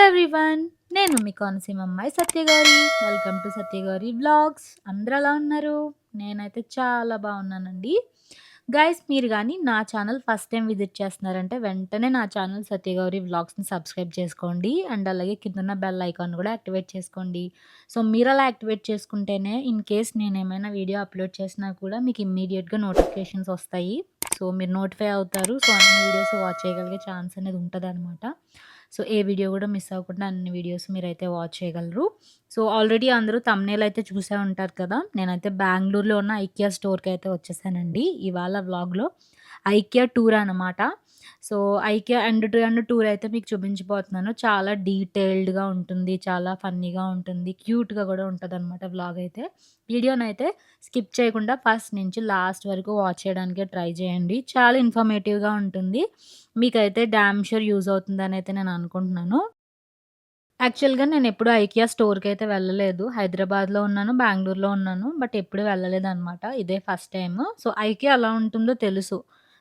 Everyone. నేను మీ కోనసీమ అమ్మాయి Satyagowri. Welcome to Satyagowri vlogs. అందరూ ఎలా ఉన్నారు? నేనైతే చాలా బాగున్నానండి. గైస్, మీరు గానీ నా ఛానల్ ఫస్ట్ టైం విజిట్ చేస్తున్నారంటే వెంటనే నా ఛానల్ సత్యగౌరి వ్లాగ్స్‌ని సబ్స్క్రైబ్ చేసుకోండి. అండ్ అలాగే కిందున్న బెల్ ఐకాన్ కూడా యాక్టివేట్ చేసుకోండి. సో మీరలా యాక్టివేట్ చేసుకుంటేనే ఇన్ కేస్ నేనేమైనా వీడియో అప్‌లోడ్ చేసినా కూడా మీకు ఇమ్మీడియేట్‌గా నోటిఫికేషన్స్ వస్తాయి. సో మీరు నోటిఫై అవుతారు. సో అన్ని వీడియోస్ వాచ్ చేయగలిగే ఛాన్స్ అనేది ఉంటదనమాట. సో ఏ వీడియో కూడా మిస్ అవ్వకుండా అన్ని వీడియోస్ మీరైతే వాచ్ చేయగలరు. సో ఆల్రెడీ అందరూ థంబ్‌నెయిల్ అయితే చూసే ఉంటారు కదా! నేనైతే బెంగుళూరులో ఉన్న ఐకియా స్టోర్‌కి అయితే వచ్చేసానండి ఇవాళ వ్లాగ్‌లో. ఐకియా టూర్ అనమాట. So IKEA end to end tour అయితే మీకు చూపించబోతున్నాను. చాలా డీటెయిల్డ్‌గా ఉంటుంది. చాలా ఫన్నీగా ఉంటుంది. క్యూట్‌గా కూడా ఉంటదనమాట వ్లాగ్ అయితే. వీడియోనైతే స్కిప్ చేయకుండా ఫస్ట్ నుంచి లాస్ట్ వరకు వాచ్ చేయడానికే ట్రై చేయండి. చాలా ఇన్ఫర్మేటివ్‌గా ఉంటుంది. మీకైతే డామ్ ష్యూర్ యూజ్ అవుతుందనైతే నేను అనుకుంటున్నాను. యాక్చువల్‌గా నేనెప్పుడు ఐకియా స్టోర్‌కైతే వెళ్ళలేదు. హైదరాబాద్‌లో ఉన్నాను, బెంగుళూరులో ఉన్నాను. బట్ ఎప్పుడు వెళ్ళలేదనమాట. ఇదే ఫస్ట్ టైము. సో ఐకియా ఎలా ఉంటుందో తెలుసు.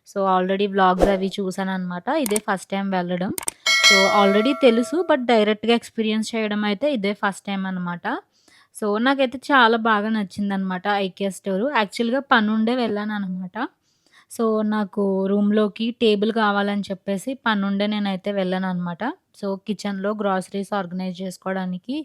సో ఆల్రెడీ వ్లాగ్స్ అవి చూసాననమాట. ఇదే ఫస్ట్ టైమ్ వెళ్ళడం. సో ఆల్రెడీ తెలుసు. బట్ డైరెక్ట్‌గా ఎక్స్‌పీరియన్స్ చేయడం అయితే ఇదే ఫస్ట్ టైమ్ అనమాట. సో నాకైతే చాలా బాగా నచ్చిందనమాట ఐకియా స్టోరు. యాక్చువల్‌గా పనుండే వెళ్ళాననమాట. సో నాకు రూమ్‌లోకి టేబుల్ కావాలని చెప్పేసి పనుండే నేనైతే వెళ్ళాననమాట. సో కిచెన్‌లో గ్రాసరీస్ ఆర్గనైజ్ చేసుకోవడానికి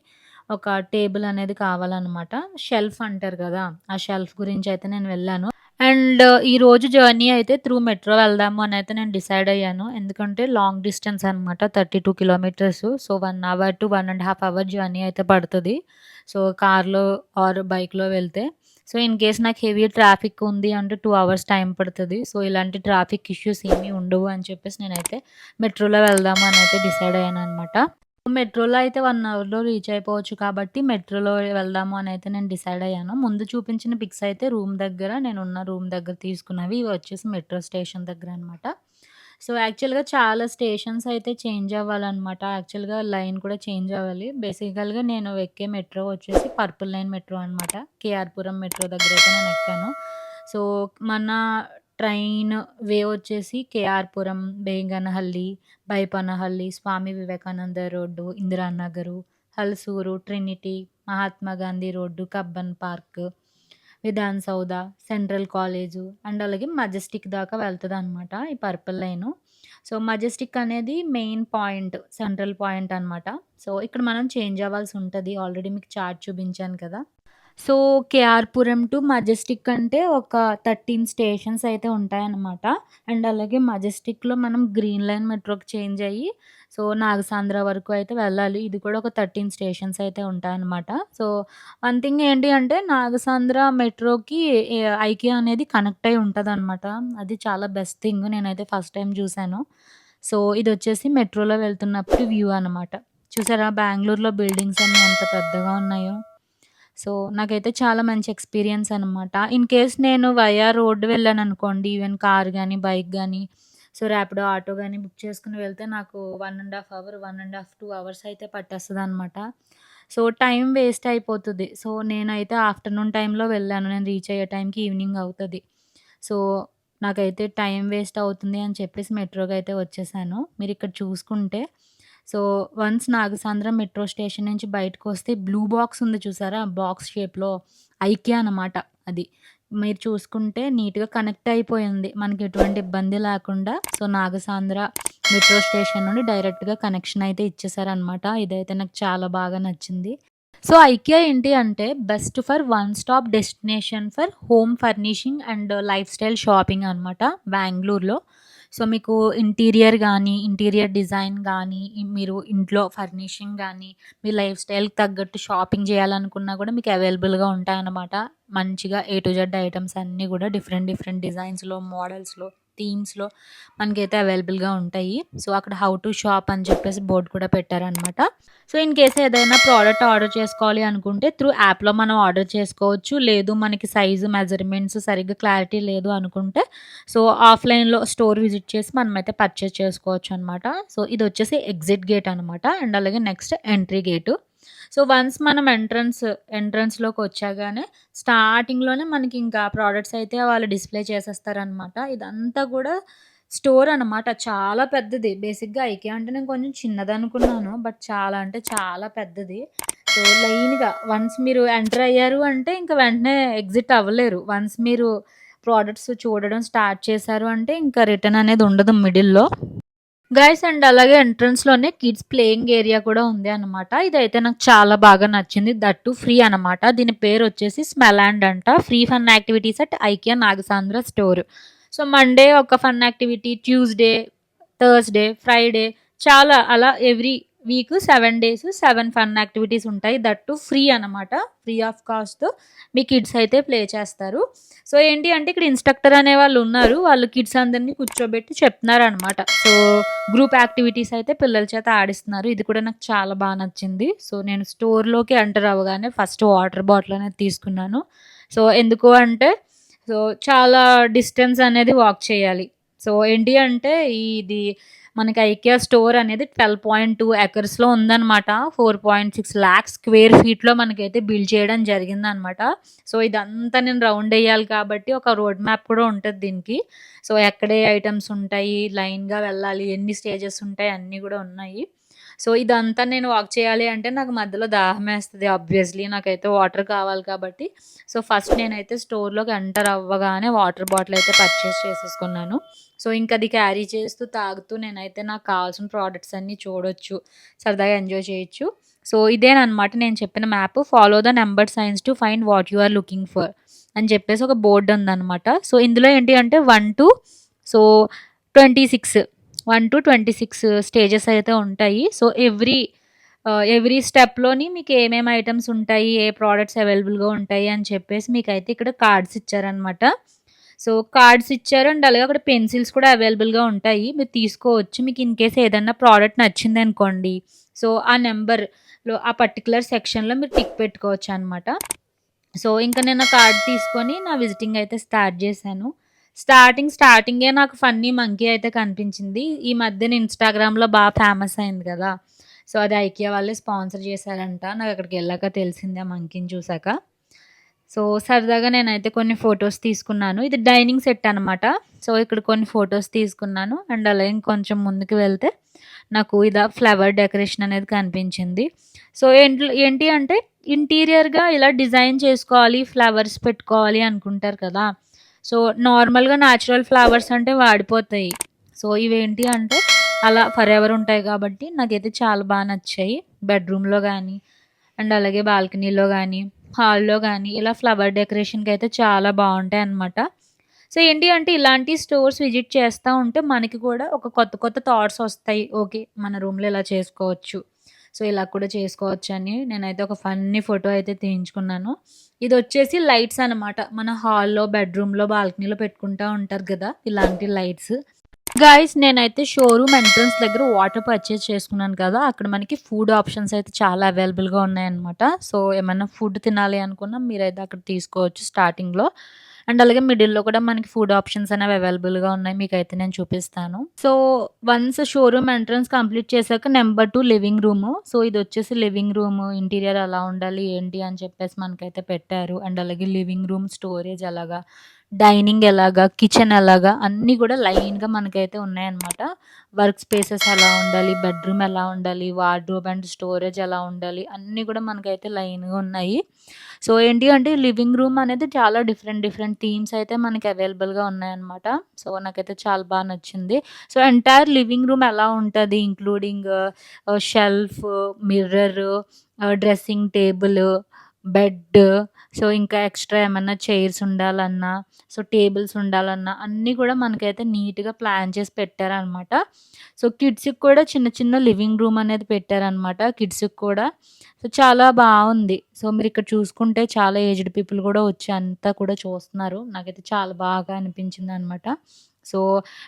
ఒక టేబుల్ అనేది కావాలనమాట. షెల్ఫ్ అంటారు కదా! ఆ షెల్ఫ్ గురించయితే నేను వెళ్ళాను. అండ్ ఈరోజు జర్నీ అయితే త్రూ మెట్రో వెళ్దాము అనైతే నేను డిసైడ్ అయ్యాను. ఎందుకంటే లాంగ్ డిస్టెన్స్ అనమాట. 32 kilometres. So 1 hour to 1 ½ hour journey అయితే పడతది. సో కార్‌లో ఆర్ బైక్‌లో వెళ్తే. సో ఇన్ కేస్ నాకు హెవీ ట్రాఫిక్ ఉంది అంటే 2 అవర్స్ టైం పడతది. సో ఇలాంటి ట్రాఫిక్ ఇష్యూస్ ఏమీ ఉండవు అని చెప్పేసి నేనైతే మెట్రోలో వెళ్దాము అనైతే డిసైడ్ అయ్యాననమాట. మెట్రోలో అయితే 1 అవర్‌లో రీచ్ అయిపోవచ్చు కాబట్టి మెట్రోలో వెళ్దాము అనైతే నేను డిసైడ్ అయ్యాను. ముందు చూపించిన పిక్స్ అయితే రూమ్ దగ్గర నేనున్న రూమ్ దగ్గర తీసుకున్నవి. ఇవి వచ్చేసి మెట్రో స్టేషన్ దగ్గర అనమాట. సో యాక్చువల్‌గా చాలా స్టేషన్స్ అయితే చేంజ్ అవ్వాలనమాట. యాక్చువల్‌గా లైన్ కూడా చేంజ్ అవ్వాలి. బేసికల్‌గా నేను ఎక్కే మెట్రో వచ్చేసి పర్పుల్ లైన్ మెట్రో అనమాట. కేఆర్‌పురం మెట్రో దగ్గరైతే నేను ఎక్కాను. సో మన ట్రైన్ వే వచ్చేసి KR Puram, Benniganahalli, Baiyappanahalli, Swami Vivekananda road, Indiranagar, Halasuru, Trinity, Mahatma Gandhi road, Cubbon park, Vidhana Soudha, central college and అలాగే మజెస్టిక్ దాకా వెళ్తదనమాట ఈ పర్పుల్ లైను. సో, మజెస్టిక్ అనేది మెయిన్ పాయింట్, సెంట్రల్ పాయింట్ అనమాట. సో, ఇక్కడ మనం చేంజ్ అవ్వాల్సి ఉంటది. ఆల్రెడీ మీకు చార్ట్ చూపించాను కదా! సో, కేఆర్‌పురం టు మజెస్టిక్ అంటే ఒక 13 స్టేషన్స్ అయితే ఉంటాయన్నమాట. అండ్ అలాగే మజెస్టిక్‌లో మనం గ్రీన్ లైన్ మెట్రోకి చేంజ్ అయ్యి, సో, నాగసాంద్ర వరకు అయితే వెళ్ళాలి. ఇది కూడా ఒక 13 స్టేషన్స్ అయితే ఉంటాయన్నమాట. సో, వన్ థింగ్ ఏంటి అంటే నాగసాంద్ర మెట్రోకి ఐకియా అనేది కనెక్ట్ అయ్యి ఉంటదనమాట. అది చాలా బెస్ట్ థింగ్. నేనైతే ఫస్ట్ టైమ్ చూసాను. సో, ఇదొచ్చేసి మెట్రోలో వెళ్తున్నప్పుడు వ్యూ అనమాట. చూసారా బెంగుళూరులో బిల్డింగ్స్ అన్నీ ఎంత పెద్దగా ఉన్నాయో. సో, నాకైతే చాలా మంచి ఎక్స్‌పీరియన్స్ అనమాట. ఇన్ కేస్ నేను వయా రోడ్ వెళ్ళాననుకోండి, ఈవెన్ కార్ గానీ, బైక్ గానీ, సో, ర్యాపిడో, ఆటో గానీ బుక్ చేసుకొని వెళ్తే నాకు 1 ½ అవర్, 2 అవర్స్ అయితే పట్టేస్తదనమాట. సో, టైం వేస్ట్ అయిపోతది. సో, నేనైతే ఆఫ్టర్‌నూన్ టైమ్‌లో వెళ్ళాను. నేను రీచ్ అయ్యే టైంకి ఈవినింగ్ అవుతది. సో, నాకైతే టైం వేస్ట్ అవుతుంది అని చెప్పేసి మెట్రోకైతే వచ్చేసాను. మీరిక్కడ చూసుకుంటే సో, వన్స్ నాగసాంద్రం మెట్రో స్టేషన్ నుంచి బయటకొస్తే బ్లూ బాక్స్ ఉంది చూసారా? బాక్స్ షేప్‌లో ఐకియా అనమాట అది. మీరు చూసుకుంటే నీట్‌గా కనెక్ట్ అయిపోయింది. మనకి ఎటువంటి ఇబ్బంది లేకుండా. సో, నాగసాంద్ర మెట్రో స్టేషన్ నుండి డైరెక్ట్‌గా కనెక్షన్ అయితే ఇచ్చేసారనమాట. ఇదైతే నాకు చాలా బాగా నచ్చింది. సో, ఐకియా ఏంటి అంటే best for one stop destination for home furnishing and life style shopping అనమాట బెంగుళూరులో. సో, మీకు ఇంటీరియర్ గానీ, ఇంటీరియర్ డిజైన్ గానీ, మీరు ఇంట్లో ఫర్నిషింగ్ గానీ, మీ లైఫ్ స్టైల్‌కి తగ్గట్టు షాపింగ్ చేయాలనుకున్నా కూడా మీకు అవైలబుల్‌గా ఉంటాయన్నమాట. మంచిగా ఏ టు జెడ్ ఐటెమ్స్ అన్నీ కూడా డిఫరెంట్ డిఫరెంట్ డిజైన్స్‌లో, మోడల్స్‌లో, థీమ్స్‌లో మనకైతే అవైలబుల్‌గా ఉంటాయి. సో, అక్కడ హౌ టు షాప్ అని చెప్పేసి బోర్డ్ కూడా పెట్టారనమాట. సో, ఇన్ కేస్ ఏదైనా ప్రోడక్ట్ ఆర్డర్ చేసుకోవాలి అనుకుంటే త్రూ యాప్‌లో మనం ఆర్డర్ చేసుకోవచ్చు. లేదు మనకి సైజు, మెజర్‌మెంట్స్ సరిగ్గా క్లారిటీ లేదు అనుకుంటే సో, ఆఫ్‌లైన్‌లో స్టోర్ విజిట్ చేసి మనమైతే పర్చేజ్ చేసుకోవచ్చనమాట. సో, ఇదొచ్చేసి ఎగ్జిట్ గేట్ అనమాట. అండ్ అలాగే next entry gate. So, once మనం ఎంట్రన్స్‌లోకొచ్చాగానే స్టార్టింగ్‌లోనే మనకింకా ప్రొడక్ట్స్ అయితే వాళ్ళు డిస్‌ప్లే చేసేస్తారనమాట. ఇదంతా కూడా స్టోర్ అనమాట. చాలా పెద్దది. బేసిక్‌గా ఐకియా అంటే నేను కొంచెం చిన్నదనుకున్నాను. బట్ చాలా అంటే చాలా పెద్దది. సో, లైన్‌గా వన్స్ మీరు ఎంటర్ అయ్యారు అంటే ఇంక వెంటనే ఎగ్జిట్ అవ్వలేరు. వన్స్ మీరు ప్రొడక్ట్స్ చూడడం స్టార్ట్ చేశారు అంటే ఇంకా రిటర్న్ అనేది ఉండదు మిడిల్‌లో. గైస్ అండ్ అలాగే ఎంట్రన్స్‌లోనే కిడ్స్ ప్లేయింగ్ ఏరియా కూడా ఉంది అనమాట. ఇదైతే నాకు చాలా బాగా నచ్చింది. దట్ టూ ఫ్రీ అనమాట. దీని పేరొచ్చేసి స్మెలాండ్ అంట. Free fun activities at IKEA Nagasandra store. So, Monday ఒక fun activity, Tuesday, Thursday, Friday చాలా అలా every week 7 days 7 fun activities ఉంటాయి. దట్ టూ ఫ్రీ అనమాట. ఫ్రీ ఆఫ్ కాస్ట్ మీ కిడ్స్ అయితే ప్లే చేస్తారు. సో, ఏంటి అంటే ఇక్కడ ఇన్‌స్ట్రక్టర్ అనేవాళ్ళు ఉన్నారు. వాళ్ళు కిడ్స్ అందరిని కూర్చోబెట్టి చెప్తున్నారనమాట. సో, గ్రూప్ యాక్టివిటీస్ అయితే పిల్లల చేత ఆడిస్తున్నారు. ఇది కూడా నాకు చాలా బా నచ్చింది. సో, నేను స్టోర్‌లోకి ఎంటర్ అవ్వగానే ఫస్ట్ వాటర్ బాటిల్ అనేది తీసుకున్నాను. సో, ఎందుకు అంటే సో, చాలా డిస్టెన్స్ అనేది వాక్ చేయాలి. సో, ఏంటి అంటే ఇది మనకి ఐకియా స్టోర్ అనేది 12.2 ఎకర్స్‌లో ఉందనమాట. 4.6 లాక్స్ స్క్వేర్ ఫీట్‌లో మనకైతే బిల్డ్ చేయడం జరిగిందనమాట. సో, ఇదంతా నేను రౌండ్ ఎయ్యాలి కాబట్టి ఒక రోడ్ మ్యాప్ కూడా ఉంటది దీనికి. సో, ఎక్కడ ఏ ఐటెమ్స్ ఉంటాయి, లైన్‌గా వెళ్ళాలి, ఎన్ని స్టేజెస్ ఉంటాయి అన్నీ గూడా ఉన్నాయి. సో, ఇదంతా నేను వాక్ చేయాలి అంటే నాకు మధ్యలో దాహమేస్తది ఆబ్వియస్‌లీ. నాకైతే వాటర్ కావాలి కాబట్టి సో, ఫస్ట్ నేనైతే స్టోర్‌లోకి ఎంటర్ అవ్వగానే వాటర్ బాటిల్ అయితే పర్చేస్ చేసేసుకున్నాను. సో, ఇంకది క్యారీ చేస్తూ, తాగుతూ నేనైతే నాకు కావాల్సిన ప్రొడక్ట్స్ అన్నీ చూడొచ్చు. సరదాగా ఎంజాయ్ చేయొచ్చు. సో, ఇదేననమాట నేను చెప్పిన map. Follow the numbered signs to find what you are looking for అని చెప్పేసి ఒక బోర్డ్ ఉందనమాట. సో, ఇందులో ఏంటి అంటే 1 సో, 26 1-26 స్టేజెస్ అయితే ఉంటాయి. సో, ఎవ్రీ స్టెప్‌లోని మీకు ఏమేమి ఐటెమ్స్ ఉంటాయి, ఏ ప్రొడక్ట్స్ అవైలబుల్‌గా ఉంటాయి అని చెప్పేసి మీకైతే ఇక్కడ కార్డ్స్ ఇచ్చారనమాట. సో, కార్డ్స్ ఇచ్చారు అండ్ అలాగే అక్కడ పెన్సిల్స్ కూడా అవైలబుల్‌గా ఉంటాయి. మీరు తీసుకోవచ్చు. మీకు ఇన్ కేస్ ఏదన్నా ప్రోడక్ట్ నచ్చిందనుకోండి, సో, ఆ నంబర్‌లో ఆ పర్టిక్యులర్ సెక్షన్‌లో మీరు టిక్ పెట్టుకోవచ్చనమాట. సో, ఇంక నేను ఆ కార్డ్ తీసుకొని నా విజిటింగ్ అయితే స్టార్ట్ జేశాను. స్టార్టింగే నాకు ఫన్నీ మంకీ అయితే కనిపించింది. ఈ మధ్యన ఇన్‌స్టాగ్రామ్‌లో బా ఫేమస్ అయింది గదా! సో, అది ఐకియా వాళ్ళే స్పాన్సర్ చేశారంట. నాకక్కడికెళ్ళాక తెలిసింది ఆ మంకీని చూసాక. సో, సరదాగా నేనైతే కొన్ని ఫోటోస్ తీసుకున్నాను. ఇది డైనింగ్ సెట్ అనమాట. సో, ఇక్కడ కొన్ని ఫోటోస్ తీసుకున్నాను. అండ్ అలాగే ఇంకొంచెం ముందుకు వెళ్తే నాకు ఫ్లవర్ డెకరేషన్ అనేది కనిపించింది. సో, ఏంటి అంటే ఇంటీరియర్‌గా ఇలా డిజైన్ చేసుకోవాలి, ఫ్లవర్స్ పెట్టుకోవాలి అనుకుంటారు కదా! సో, నార్మల్‌గా న్యాచురల్ ఫ్లవర్స్ అంటే వాడిపోతాయి. సో, ఇవేంటి అంటే అలా ఫరెవర్ ఉంటాయి కాబట్టి నాకైతే చాలా బా నచ్చాయి. బెడ్‌రూమ్‌లో గానీ, అండ్ అలాగే బాల్కనీలో గానీ, హాల్‌లో గానీ ఇలా ఫ్లవర్ డెకరేషన్‌కయితే చాలా బావుంటాయనమాట. సో, ఏంటి అంటే ఇలాంటి స్టోర్స్ విజిట్ చేస్తా ఉంటే మనకి కూడా ఒక కొత్త కొత్త థాట్స్ ఒస్తాయి. ఓకే. మన రూమ్‌లో ఇలా చేసుకోవచ్చు. సో, ఇలా కూడా చేసుకోవచ్చని నేనైతే ఒక ఫన్నీ ఫోటో అయితే తీయించుకున్నాను. ఇదొచ్చేసి లైట్స్ అనమాట. మన హాల్‌లో, బెడ్‌రూమ్‌లో, బాల్కనీలో పెట్టుకుంటా ఉంటారు గదా! ఇలాంటి లైట్స్. గైస్ నేనైతే షోరూమ్ ఎంట్రన్స్ దగ్గర వాటర్ పర్చేస్ చేసుకున్నాను కదా! అక్కడ మనకి ఫుడ్ ఆప్షన్స్ అయితే చాలా అవైలబుల్‌గా ఉన్నాయన్నమాట. సో, ఏమన్నా ఫుడ్ తినాలి అనుకున్నా మీరైతే అక్కడ తీసుకోవచ్చు స్టార్టింగ్‌లో. అండ్ అలాగే మిడిల్‌లో కూడా మనకి ఫుడ్ ఆప్షన్స్ అనేవి అవైలబుల్‌గా ఉన్నాయి. మీకైతే నేను చూపిస్తాను. So, once showroom entrance complete చేశాక నంబర్ 2 లివింగ్ రూము. సో, ఇదొచ్చేసి లివింగ్ రూము. ఇంటీరియర్ ఎలా ఉండాలి, ఏంటి అని చెప్పేసి మనకైతే పెట్టారు. అండ్ అలాగే లివింగ్ రూమ్ స్టోరేజ్ ఎలాగా, డైనింగ్ ఎలాగా, కిచెన్ ఎలాగా అన్నీ గూడా లైన్‌గా మనకైతే ఉన్నాయన్నమాట. వర్క్ స్పేసెస్ ఎలా ఉండాలి, బెడ్‌రూమ్ ఎలా ఉండాలి, వార్డ్‌రోబ్ అండ్ స్టోరేజ్ ఎలా ఉండాలి, అన్నీ గూడా మనకైతే లైన్‌గా ఉన్నాయి. సో, ఏంటి అంటే లివింగ్ రూమ్ అనేది చాలా డిఫరెంట్, డిఫరెంట్ థీమ్స్ అయితే మనకి అవైలబుల్‌గా ఉన్నాయన్నమాట. సో, నాకైతే చాలా బా నచ్చింది. సో, ఎంటైర్ లివింగ్ రూమ్ ఎలా ఉంటది including shelf, mirror, dressing table, bed so, ఇంకా ఎక్స్‌ట్రా ఏమన్నా చైర్స్ ఉండాలన్నా, సో, టేబుల్స్ ఉండాలన్నా అన్నీ కూడా మనకైతే నీట్‌గా ప్లాన్ చేసి పెట్టారనమాట. సో, కిడ్స్‌కి కూడా చిన్న చిన్న లివింగ్ రూమ్ అనేది పెట్టారనమాట కిడ్స్‌కి కూడా. సో, చాలా బావుంది. సో, మీరిక్కడ చూసుకుంటే చాలా ఏజ్డ్ పీపుల్ కూడా వచ్చి అంతా కూడా చూస్తున్నారు. నాకైతే చాలా బాగా అనిపించిందనమాట. సో,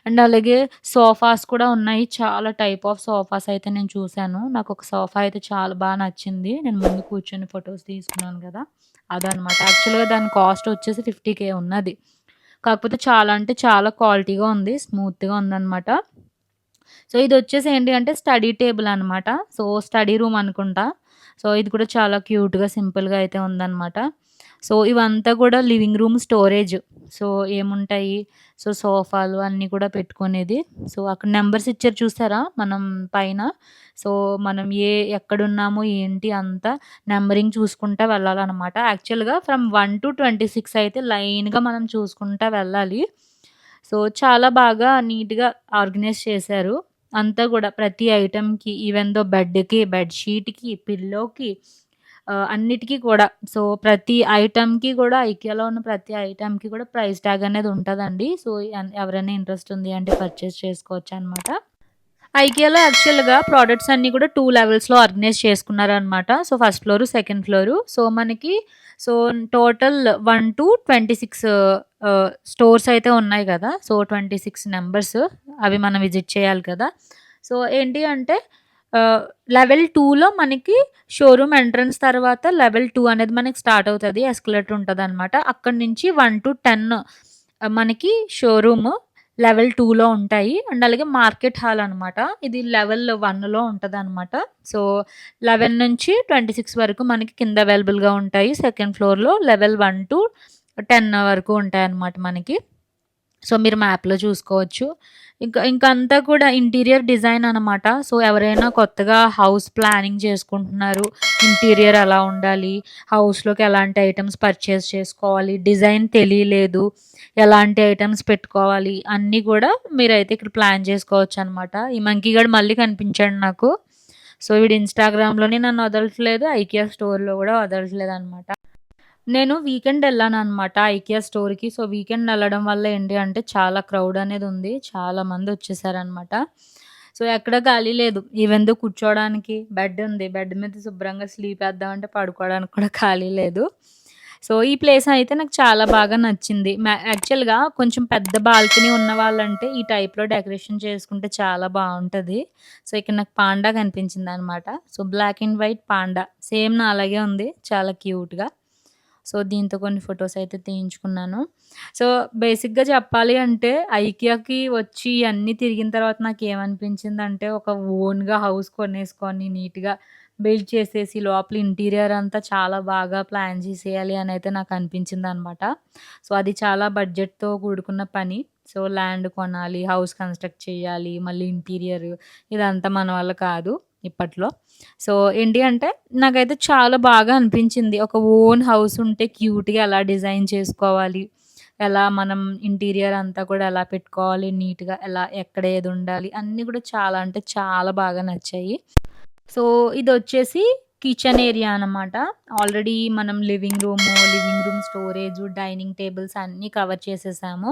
అండ్ అలాగే సోఫాస్ కూడా ఉన్నాయి. చాలా టైప్ ఆఫ్ సోఫాస్ అయితే నేను చూసాను. నాకొక సోఫా అయితే చాలా బా నచ్చింది. నేను ముందు కూర్చొని ఫోటోస్ తీసుకున్నాను గదా! అదనమాట. యాక్చువల్‌గా దాని కాస్ట్ వచ్చేసి 50,000 ఉన్నది. కాకపోతే చాలా అంటే చాలా క్వాలిటీగా ఉంది. స్మూత్‌గా ఉందనమాట. సో, ఇదొచ్చేసి ఏంటి అంటే స్టడీ టేబుల్ అనమాట. సో, స్టడీ రూమ్ అనుకుంటా. సో, ఇది కూడా చాలా క్యూట్‌గా, సింపుల్‌గా అయితే ఉందనమాట. సో, ఇవంతా కూడా లివింగ్ రూమ్ స్టోరేజ్. సో, ఏముంటాయి, సో, సోఫాలు అన్నీ కూడా పెట్టుకునేది. సో, అక్కడ నంబర్స్ ఇచ్చారు చూసారా మనం పైన. సో, మనం ఎక్కడున్నాము ఏంటి అంతా నంబరింగ్ చూసుకుంటా వెళ్ళాలనమాట. యాక్చువల్‌గా ఫ్రమ్ 1-26 అయితే లైన్‌గా మనం చూసుకుంటా వెళ్ళాలి. సో, చాలా బాగా నీట్‌గా ఆర్గనైజ్ చేశారు. అంతా గూడా ప్రతి ఐటెమ్‌కి ఈవెన్ దో బెడ్‌కి, బెడ్ షీట్‌కి, పిల్లోకి అన్నిటికి కూడా. సో, ప్రతి ఐటెమ్‌కి కూడా ఐకియాలో ఉన్న ప్రతి ఐటెమ్‌కి కూడా ప్రైస్ ట్యాగ్ అనేది ఉంటదండి. సో, ఎవరైనా ఇంట్రెస్ట్ ఉంది అంటే పర్చేస్ చేసుకోవచ్చనమాట. ఐకియాలో యాక్చువల్‌గా ప్రొడక్ట్స్ అన్నీ కూడా 2 లెవెల్స్‌లో ఆర్గనైజ్ చేసుకున్నారనమాట. So, first floor, second floor. So, మనకి సో, టోటల్ 1-26 స్టోర్స్ అయితే ఉన్నాయి గదా! సో, 26 నంబర్స్ అవి మనం విజిట్ చేయాలి కదా! సో, ఏంటి అంటే లెవెల్ 2లో మనకి షోరూమ్ ఎంట్రన్స్ తర్వాత లెవెల్ 2 అనేది మనకి స్టార్ట్ అవుతది. ఎస్కలేటర్ ఉంటదనమాట. అక్కడి నుంచి 1-10 మనకి షోరూము లెవెల్ 2లో ఉంటాయి. అండ్ అలాగే మార్కెట్ హాల్ అనమాట. ఇది లెవెల్ 1లో ఉంటదనమాట. సో, 11 నుంచి 26 వరకు మనకి కింద అవైలబుల్‌గా ఉంటాయి. సెకండ్ ఫ్లోర్‌లో లెవెల్ 1-10 వరకు ఉంటాయన్నమాట మనకి. సో, మీరు మ్యాప్‌లో చూసుకోవచ్చు. ఇంకంతా కూడా ఇంటీరియర్ డిజైన్ అనమాట. సో, ఎవరైనా కొత్తగా హౌస్ ప్లానింగ్ చేసుకుంటున్నారు. ఇంటీరియర్ ఎలా ఉండాలి? హౌస్‌లోకి ఎలాంటి ఐటెమ్స్ పర్చేస్ చేసుకోవాలి? డిజైన్ తెలియలేదు. ఎలాంటి ఐటెమ్స్ పెట్టుకోవాలి? అన్నీ గూడా మీరైతే ఇక్కడ ప్లాన్ చేసుకోవచ్చనమాట. ఈ మంకీ గాడు మళ్ళీ కనిపించాడు నాకు. సో, వీడు ఇన్‌స్టాగ్రామ్‌లోని నన్ను వదలట్లేదు. ఐకియా స్టోర్‌లో గూడా వదలట్లేదనమాట. నేను వీకెండ్ ఎళ్ళాననమాట ఐకియా స్టోర్‌కి. సో, వీకెండ్ ఎళ్ళడం వల్ల ఏంటి అంటే చాలా క్రౌడ్ అనేది ఉంది. చాలా మందొచ్చేసారనమాట. సో, ఎక్కడ ఖాళీ లేదు. ఈవెన్ దో కూర్చోవడానికి బెడ్ ఉంది. బెడ్ మీద శుభ్రంగా స్లీపేద్దామంటే పడుకోవడానికి కూడా ఖాళీ లేదు. సో, ఈ ప్లేస్ అయితే నాకు చాలా బాగా నచ్చింది. యాక్చువల్‌గా కొంచెం పెద్ద బాల్కనీ ఉన్నవాళ్ళంటే ఈ టైప్‌లో డెకరేషన్ చేసుకుంటే చాలా బావుంటది. సో, ఇక్కడ నాకు పాండా కనిపించిందనమాట. So, black and white panda. Same నాలాగే ఉంది. చాలా క్యూట్‌గా. సో, దీంతో కొన్ని ఫోటోస్ అయితే తీయించుకున్నాను. సో, బేసిక్‌గా చెప్పాలి అంటే ఐకియాకి వచ్చి అన్నీ తిరిగిన తర్వాత నాకేమనిపించిందంటే ఒక ఓన్‌గా హౌస్ కొనేసుకొని నీట్‌గా బిల్డ్ చేసేసి లోపల ఇంటీరియర్ అంతా చాలా బాగా ప్లాన్ చేసేయాలి అనైతే నాకనిపించిందనమాట. సో, అది చాలా బడ్జెట్‌తో కూడుకున్న పని. సో, ల్యాండ్ కొనాలి, హౌస్ కన్‌స్ట్రక్ట్ చేయాలి, మళ్ళీ ఇంటీరియర్ ఇదంతా మన వల్ల కాదు ఇప్పట్లో. సో, ఏంటి అంటే నాకైతే చాలా బాగా అనిపించింది. ఒక ఓన్ హౌస్ ఉంటే క్యూట్‌గా ఎలా డిజైన్ చేసుకోవాలి, ఎలా మనం ఇంటీరియర్ అంతా కూడా ఎలా పెట్టుకోవాలి నీట్‌గా, ఎలా ఎక్కడ ఏదుండాలి అన్నీ కూడా చాలా అంటే చాలా బాగా నచ్చాయి. సో, ఇదొచ్చేసి కిచెన్ ఏరియా అనమాట. ఆల్రెడీ మనం living room storage, dining tables అన్నీ కవర్ చేసేసాము.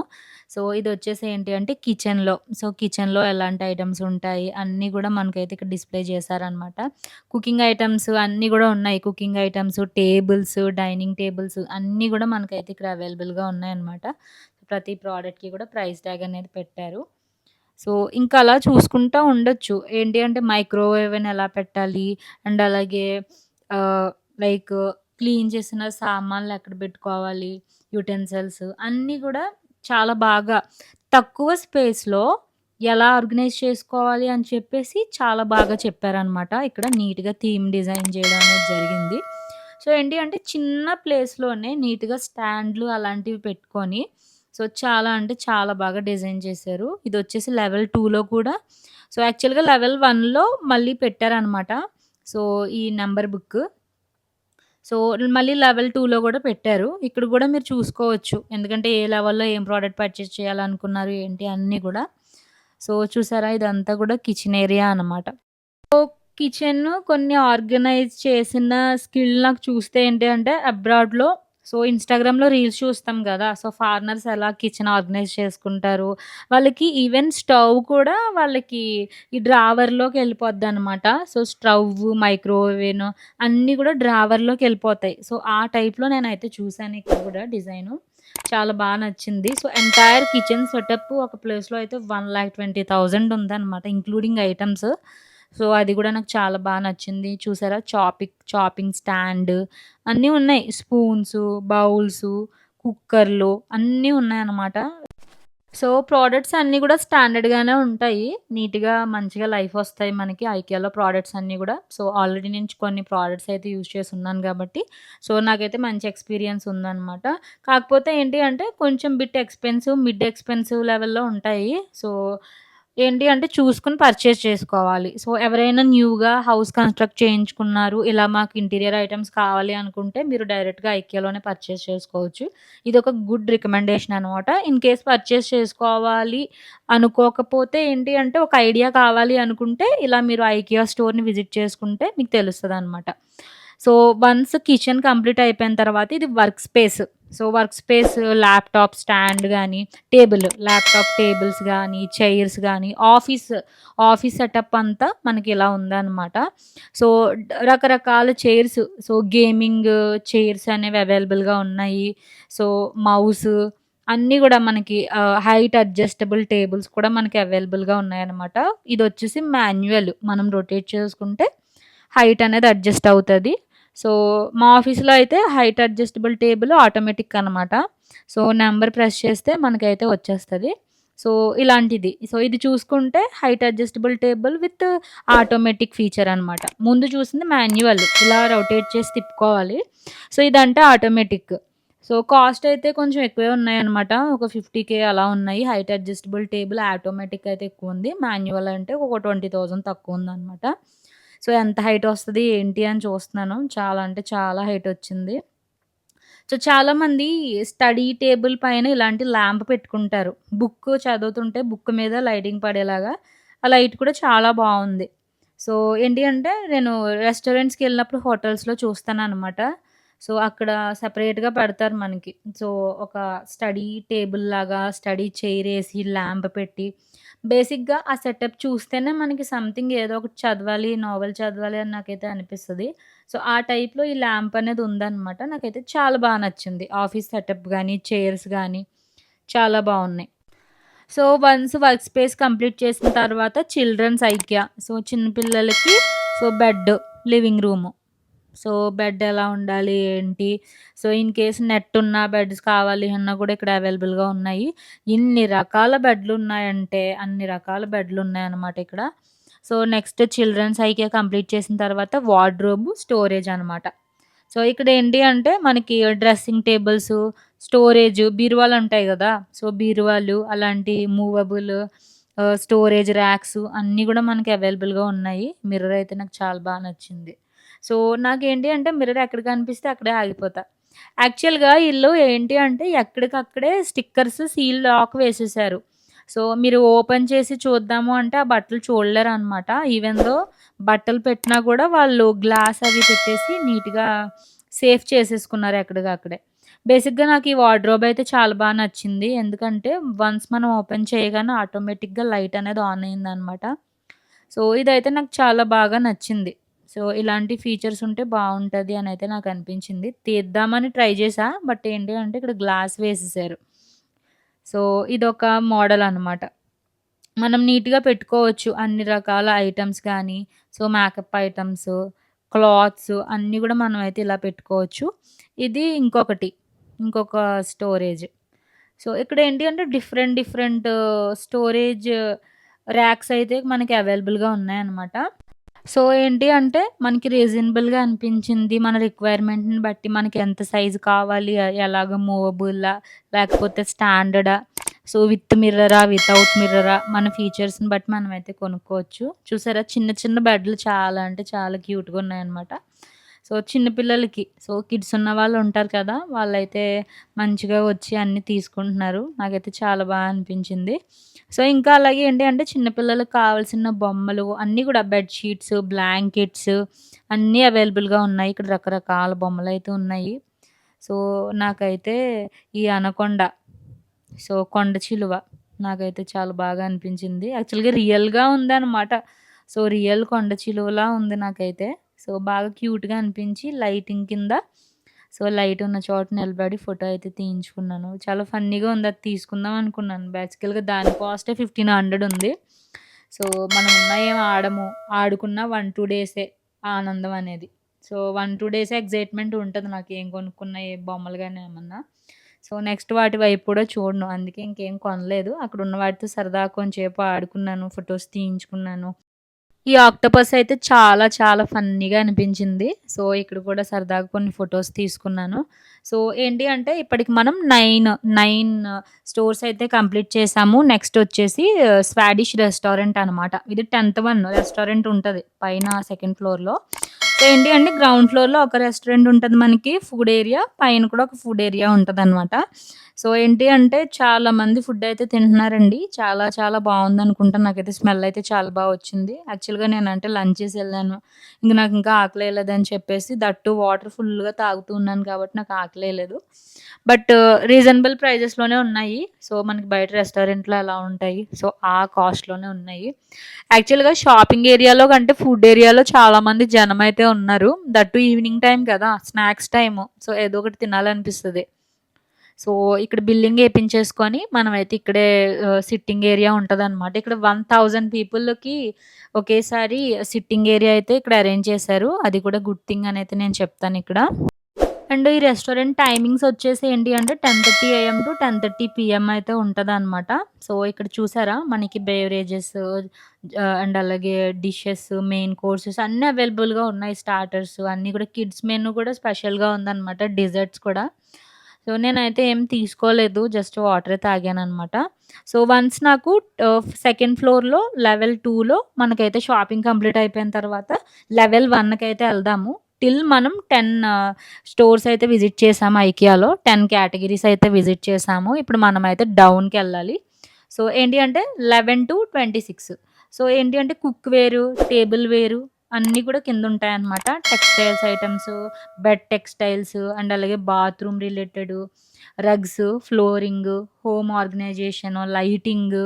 సో, ఇదొచ్చేసి ఏంటి అంటే కిచెన్‌లో. సో, కిచెన్‌లో ఎలాంటి ఐటెమ్స్ ఉంటాయి అన్నీ గూడా మనకైతే ఇక్కడ డిస్‌ప్లే చేశారనమాట. కుకింగ్ ఐటెమ్స్ అన్నీ గూడా ఉన్నాయి. Cooking items, tables, dining tables అన్నీ గూడా మనకైతే ఇక్కడ అవైలబుల్‌గా ఉన్నాయన్నమాట. ప్రతి ప్రోడక్ట్‌కి కూడా ప్రైస్ ట్యాగ్ అనేది పెట్టారు. సో, ఇంకా అలా చూసుకుంటా ఉండొచ్చు. ఏంటి అంటే మైక్రోవేవ్‌ని ఎలా పెట్టాలి? అండ్ అలాగే ఆహ్, లైక్ క్లీన్ చేసిన సామాన్లు ఎక్కడ పెట్టుకోవాలి? యుటెన్సిల్స్ అన్నీ గూడా చాలా బాగా తక్కువ స్పేస్‌లో ఎలా ఆర్గనైజ్ చేసుకోవాలి అని చెప్పేసి చాలా బాగా చెప్పారనమాట. ఇక్కడ నీట్‌గా థీమ్ డిజైన్ చేయడం అనేది జరిగింది. సో, ఏంటి అంటే చిన్న ప్లేస్‌లోనే నీట్‌గా స్టాండ్‌లు అలాంటివి పెట్టుకొని సో, చాలా అంటే చాలా బాగా డిజైన్ చేశారు. ఇదొచ్చేసి లెవెల్ 2లో కూడా సో, యాక్చువల్‌గా లెవెల్ 1లో మళ్ళీ పెట్టారనమాట. సో, ఈ నంబర్ బుక్. సో, మళ్ళీ లెవెల్ 2లో గూడా పెట్టారు. ఇక్కడ గూడా మీరు చూసుకోవచ్చు. ఎందుకంటే ఏ లెవెల్‌లో ఏం ప్రోడక్ట్ పర్చేస్ చేయాలనుకున్నారు ఏంటి అన్నీ గూడా. సో, చూసారా ఇదంతా గూడా కిచెన్ ఏరియా అనమాట. కిచెన్ కొన్ని ఆర్గనైజ్ చేసిన స్కిల్ నాకు చూస్తే ఏంటి అంటే అబ్రాడ్‌లో సో, ఇన్‌స్టాగ్రామ్‌లో రీల్స్ చూస్తాం గదా! సో, ఫారినర్స్ ఎలా కిచెన్ ఆర్గనైజ్ చేసుకుంటారు. వాళ్ళకి ఈవెన్ స్టవ్ కూడా వాళ్ళకి ఈ డ్రావర్‌లోకెళ్ళిపోద్దనమాట. సో, స్టవ్వు, మైక్రోవేవెను అన్నీ గూడా డ్రావర్‌లోకెళ్ళిపోతాయి. సో, ఆ టైప్‌లో నేనైతే చూసాను ఇక్కడ గూడా డిజైను. చాలా నచ్చింది. సో, ఎంటైర్ కిచెన్ సెటప్ ఒక ప్లేస్‌లో అయితే 1,20,000 ఉందనమాట ఇంక్లూడింగ్ ఐటెమ్స్. సో, అది గూడా నాకు చాలా నచ్చింది. చూసారా చాపింగ్ స్టాండ్ అన్నీ ఉన్నాయి. స్పూన్సు, బౌల్సు, కుక్కర్లు అన్నీ ఉన్నాయన్నమాట. సో, ప్రొడక్ట్స్ అన్నీ గూడా స్టాండర్డ్‌గానే ఉంటాయి. నీట్‌గా మంచిగా లైఫొస్తాయి మనకి ఐకియాలో ప్రొడక్ట్స్ అన్నీ గూడా. సో, ఆల్రెడీ నేను కొన్ని ప్రొడక్ట్స్ అయితే యూజ్ చేసున్నాను గాబట్టి, సో, నాకైతే మంచి ఎక్స్‌పీరియన్స్ ఉందనమాట. కాకపోతే ఏంటి అంటే కొంచెం బిట్ ఎక్స్‌పెన్సివ్, మిడ్ ఎక్స్‌పెన్సివ్ లెవెల్‌లో ఉంటాయి. సో, ఏంటి అంటే చూసుకొని పర్చేజ్ చేసుకోవాలి. సో, ఎవరైనా న్యూగా హౌస్ కన్‌స్ట్రక్ట్ చేయించుకున్నారు, ఇలా మాకు ఇంటీరియర్ ఐటెమ్స్ కావాలి అనుకుంటే మీరు డైరెక్ట్‌గా ఐకియాలోనే పర్చేజ్ చేసుకోవచ్చు. ఇదొక గుడ్ రికమెండేషన్ అనమాట. ఇన్ కేస్ పర్చేస్ చేసుకోవాలి అనుకోకపోతే ఏంటి అంటే, ఒక ఐడియా కావాలి అనుకుంటే, ఇలా మీరు ఐకియా స్టోర్‌ని విజిట్ చేసుకుంటే మీకు తెలుస్తదనమాట. సో, వన్స్ కిచెన్ కంప్లీట్ అయిపోయిన తర్వాత ఇది work space. So, work space laptop stand గానీ, ల్యాప్‌టాప్ టేబుల్స్ గానీ, చైర్స్ గానీ, ఆఫీస్ సెటప్ అంతా మనకి ఇలా ఉందనమాట. సో, రకరకాల చైర్స్, సో, గేమింగ్ చైర్స్ అనేవి అవైలబుల్‌గా ఉన్నాయి. సో, మౌసు అన్నీ గూడా మనకి హైట్ అడ్జస్టబుల్ టేబుల్స్ కూడా మనకి అవైలబుల్‌గా ఉన్నాయన్నమాట. ఇదొచ్చేసి మాన్యువల్. మనం రొటేట్ చేసుకుంటే హైట్ అనేది అడ్జస్ట్ అవుతది. సో, మా ఆఫీస్‌లో అయితే హైట్ అడ్జస్టబుల్ టేబుల్ ఆటోమేటిక్ అనమాట. సో, నంబర్ ప్రెస్ చేస్తే మనకైతే వచ్చేస్తది. సో, ఇలాంటిది. సో, ఇది చూసుకుంటే height adjustable table with automatic feature అనమాట. ముందు చూసింది మాన్యువల్. ఇలా రొటేట్ చేసి తిప్పుకోవాలి. సో, ఇదంటే ఆటోమేటిక్. సో, కాస్ట్ అయితే కొంచెం ఎక్కువే ఉన్నాయన్నమాట. ఒక 50,000 అలా ఉన్నాయి. హైట్ అడ్జస్టబుల్ టేబుల్ ఆటోమేటిక్ అయితే ఎక్కువుంది. మాన్యువల్ అంటే ఒక 20,000 తక్కువుందనమాట. సో, ఎంత హైట్ వస్తది ఏంటి అని చూస్తున్నాను. చాలా అంటే చాలా హైట్ వచ్చింది. సో, చాలామంది స్టడీ టేబుల్ పైన ఇలాంటి ల్యాంప్ పెట్టుకుంటారు. బుక్ చదువుతుంటే బుక్ మీద లైటింగ్ పడేలాగా. ఆ లైట్ కూడా చాలా బావుంది. సో, ఏంటి అంటే నేను రెస్టారెంట్స్‌కెళ్ళినప్పుడు హోటల్స్‌లో చూస్తాననమాట. సో, అక్కడ సెపరేట్‌గా పెడతారు మనకి. సో, ఒక స్టడీ టేబుల్‌లాగా స్టడీ చైరేసి ల్యాంప్ పెట్టి బేసిక్‌గా ఆ సెటప్ చూస్తేనే మనకి సంథింగ్ ఏదో ఒకటి చదవాలి, నోవెల్ చదవాలి అని నాకైతే అనిపిస్తది. సో, ఆ టైప్‌లో ఈ ల్యాంప్ అనేది ఉందనమాట. నాకైతే చాలా బా నచ్చింది. ఆఫీస్ సెటప్ గానీ, చైర్స్ గానీ చాలా బావున్నాయి. So, once work space complete చేసిన తర్వాత చిల్డ్రన్స్ ఐకియా. సో, చిన్న పిల్లలకి so, living room. So, bed ఎలా ఉండాలి? ఏంటి? సో, ఇన్ కేస్ నెట్ ఉన్న బెడ్స్ కావాలి అన్నా కూడా ఇక్కడ అవైలబుల్‌గా ఉన్నాయి. ఇన్ని రకాల బెడ్లున్నాయంటే అన్ని రకాల బెడ్లున్నాయన్నమాట ఇక్కడ. So, next children's IKEA complete చేసిన తర్వాత వార్డ్‌రోబ్, స్టోరేజ్ అనమాట. సో, ఇక్కడేంటి అంటే మనకి డ్రెస్సింగ్ టేబుల్సు, స్టోరేజ్ బీరువాలుంటాయి గదా! సో, బీరువాలు అలాంటి మూవబుల్ స్టోరేజ్ ర్యాక్సు అన్నీ గూడా మనకి అవైలబుల్‌గా ఉన్నాయి. మిర్రర్ అయితే నాకు చాలా బా నచ్చింది. సో, నాకేంటి అంటే మిర్రర్ ఎక్కడ కనిపిస్తే అక్కడే ఆగిపోతా. యాక్చువల్‌గా ఈళ్ళు ఏంటి అంటే ఎక్కడికక్కడే స్టిక్కర్స్ సీల్ లాక్ వేసేసారు. సో, మీరు ఓపెన్ చేసి చూద్దాము అంటే ఆ బట్టలు చూడలేరనమాట. ఈవెన్ దో బట్టలు పెట్టినా గూడా వాళ్ళు గ్లాస్ అవి పెట్టేసి నీట్‌గా సేఫ్ చేసేసుకున్నారు ఎక్కడికక్కడే. బేసిక్‌గా నాకు ఈ వార్డ్‌రోబ్ అయితే చాలా బా నచ్చింది. ఎందుకంటే వన్స్ మనం ఓపెన్ చేయగానే ఆటోమేటిక్‌గా లైట్ అనేది ఆన్ అయిందనమాట. సో, ఇదైతే నాకు చాలా బాగా నచ్చింది. సో, ఇలాంటి ఫీచర్స్ ఉంటే బావుంటది అనైతే నాకనిపించింది. తీద్దామని ట్రై చేశా. బట్ ఏంటి అంటే ఇక్కడ గ్లాస్ వేసేసారు. సో, ఇదొక మోడల్ అనమాట. మనం నీట్‌గా పెట్టుకోవచ్చు. అన్ని రకాల ఐటెమ్స్ గానీ, సో, మేకప్ ఐటెమ్స్, క్లాత్స్ అన్నీ గూడా మనమైతే ఇలా పెట్టుకోవచ్చు. ఇది ఇంకొక స్టోరేజ్. సో, ఇక్కడేంటి అంటే డిఫరెంట్ స్టోరేజ్ ర్యాక్స్ అయితే మనకి అవైలబుల్‌గా ఉన్నాయన్నమాట. సో, ఏంటి అంటే మనకి రీజనబుల్‌గా అనిపించింది. మన రిక్వైర్మెంట్‌ని బట్టి మనకి ఎంత సైజ్ కావాలి, ఎలాగ మూవబులా లేకపోతే స్టాండర్డా, సో, విత్ మిర్రరా, వితౌట్ మిర్రరా మన ఫీచర్స్‌ని బట్టి మనమైతే కొనుక్కోవచ్చు. చూసారా చిన్న చిన్న బెడ్‌లు చాలా అంటే చాలా క్యూట్‌గా ఉన్నాయన్నమాట. సో, చిన్న పిల్లలకి సో, కిడ్స్ ఉన్నవాళ్ళు ఉంటారు కదా! వాళ్ళైతే మంచిగా వచ్చి అన్నీ తీసుకుంటున్నారు. నాకైతే చాలా బా అనిపించింది. సో, ఇంకా అలాగే ఏంటి అంటే చిన్న పిల్లలకి కావాల్సిన బొమ్మలు అన్నీ కూడా బెడ్ షీట్స్, బ్లాంకెట్స్ అన్నీ అవైలబుల్‌గా ఉన్నాయి. ఇక్కడ రకరకాల బొమ్మలైతే ఉన్నాయి. సో, నాకైతే ఈ అనకొండ, సో, కొండ చిలువ నాకైతే చాలా బాగా అనిపించింది. యాక్చువల్‌గా రియల్‌గా ఉందనమాట. సో, రియల్ కొండ చిలువలా ఉంది నాకైతే. సో, బాగా క్యూట్‌గా అనిపించి లైటింగ్ కింద సో, లైట్ ఉన్న చోట నిలబడి ఫోటో అయితే తీయించుకున్నాను. చాలా ఫన్నీగా ఉంది. అది తీసుకుందాం అనుకున్నాను. బేసికల్‌గా దాని కాస్టే 1500 ఉంది. సో, మనం ఏం ఆడము. ఆడుకున్న 1, 2 డేసే ఆనందం అనేది. సో, 1, 2 డేసే ఎక్సైట్‌మెంట్ ఉంటది నాకు ఏం కొనుక్కున్నా, ఏ బొమ్మలు గాని ఏమన్నా. సో, నెక్స్ట్ వాటి వైపు కూడా చూడను. అందుకే ఇంకేం కొనలేదు. అక్కడున్న వాటితో సరదాగా కొంచేపు ఆడుకున్నాను. ఫోటోస్ తీయించుకున్నాను. ఈ ఆక్టోపస్ అయితే చాలా చాలా ఫన్నీగా అనిపించింది. సో, ఇక్కడ కూడా సరదాగా కొన్ని ఫోటోస్ తీసుకున్నాను. సో, ఏంటి అంటే ఇప్పటికి మనం 9 స్టోర్స్ అయితే కంప్లీట్ చేసాము. నెక్స్ట్ వచ్చేసి స్వాడిష్ రెస్టారెంట్ అనమాట. ఇది 10థ్ వన్ రెస్టారెంట్ ఉంటది పైన సెకండ్ ఫ్లోర్‌లో. సో, ఏంటి అంటే గ్రౌండ్ ఫ్లోర్‌లో ఒక రెస్టారెంట్ ఉంటది మనకి ఫుడ్ ఏరియా. పైన కూడా ఒక ఫుడ్ ఏరియా ఉంటదనమాట. సో, ఏంటి అంటే చాలా మంది ఫుడ్ అయితే తింటున్నారండి. చాలా చాలా బావుందనుకుంటా. నాకైతే స్మెల్ అయితే చాలా బా వచ్చింది. యాక్చువల్‌గా నేనంటే లంచ్ చేసి ఎళ్ళాను. ఇంక నాకింకా ఆకలేయలేదని చెప్పేసి దట్ టూ వాటర్ ఫుల్‌గా తాగుతూ ఉన్నాను కాబట్టి నాకు ఆకలేయలేదు. బట్ రీజనబుల్ ప్రైజెస్‌లోనే ఉన్నాయి. సో, మనకి బయట రెస్టారెంట్‌లో ఎలా ఉంటాయి. సో, ఆ కాస్ట్‌లోనే ఉన్నాయి. యాక్చువల్‌గా షాపింగ్ ఏరియాలో కంటే ఫుడ్ ఏరియాలో చాలామంది జనమైతే ఉన్నారు. దట్ టూ ఈవినింగ్ టైమ్ కదా! Snacks time. సో, ఏదో ఒకటి తినాలనిపిస్తది. సో, ఇక్కడ బిల్లింగ్ ఏపించేసుకొని మనమైతే ఇక్కడే సిట్టింగ్ ఏరియా ఉంటదనమాట. ఇక్కడ 1000 పీపుల్‌కి ఒకేసారి సిట్టింగ్ ఏరియా అయితే ఇక్కడ అరేంజ్ చేశారు. అది కూడా గుడ్ థింగ్ అనైతే నేను చెప్తానిక్కడ. అండ్ ఈ రెస్టారెంట్ టైమింగ్స్ వచ్చేసి ఏంటి అంటే 10:30 ఏఎం టు 10:30 పీఎం అయితే ఉంటదనమాట. సో, ఇక్కడ చూసారా మనకి బెవరేజెస్ అండ్ అలాగే డిషెస్, మెయిన్ కోర్సెస్ అన్నీ అవైలబుల్‌గా ఉన్నాయి. స్టార్టర్స్ అన్నీ కూడా కిడ్స్ మెనూ కూడా స్పెషల్‌గా ఉందనమాట. డిజర్ట్స్ కూడా. సో, నేనైతే ఏం తీసుకోలేదు. జస్ట్ వాటరే తాగాననమాట. సో, వన్స్ నాకు సెకండ్ ఫ్లోర్‌లో లెవెల్ 2లో మనకైతే షాపింగ్ కంప్లీట్ అయిపోయిన తర్వాత లెవెల్ 1కైతే ఎళ్దాము. టిల్ మనం 10 స్టోర్స్ అయితే విజిట్ చేసాము ఐకియాలో. 10 కేటగరీస్ అయితే విజిట్ చేసాము. ఇప్పుడు మనమైతే డౌన్‌కెళ్ళాలి. సో, ఏంటి అంటే 11-26. సో, ఏంటి అంటే కుక్ వేరు, టేబుల్ వేరు అన్నీ కూడా కిందుంటాయన్నమాట. Textiles items, bed textiles and అలాగే bathroom related, rugs, flooring, home organisation, lighting,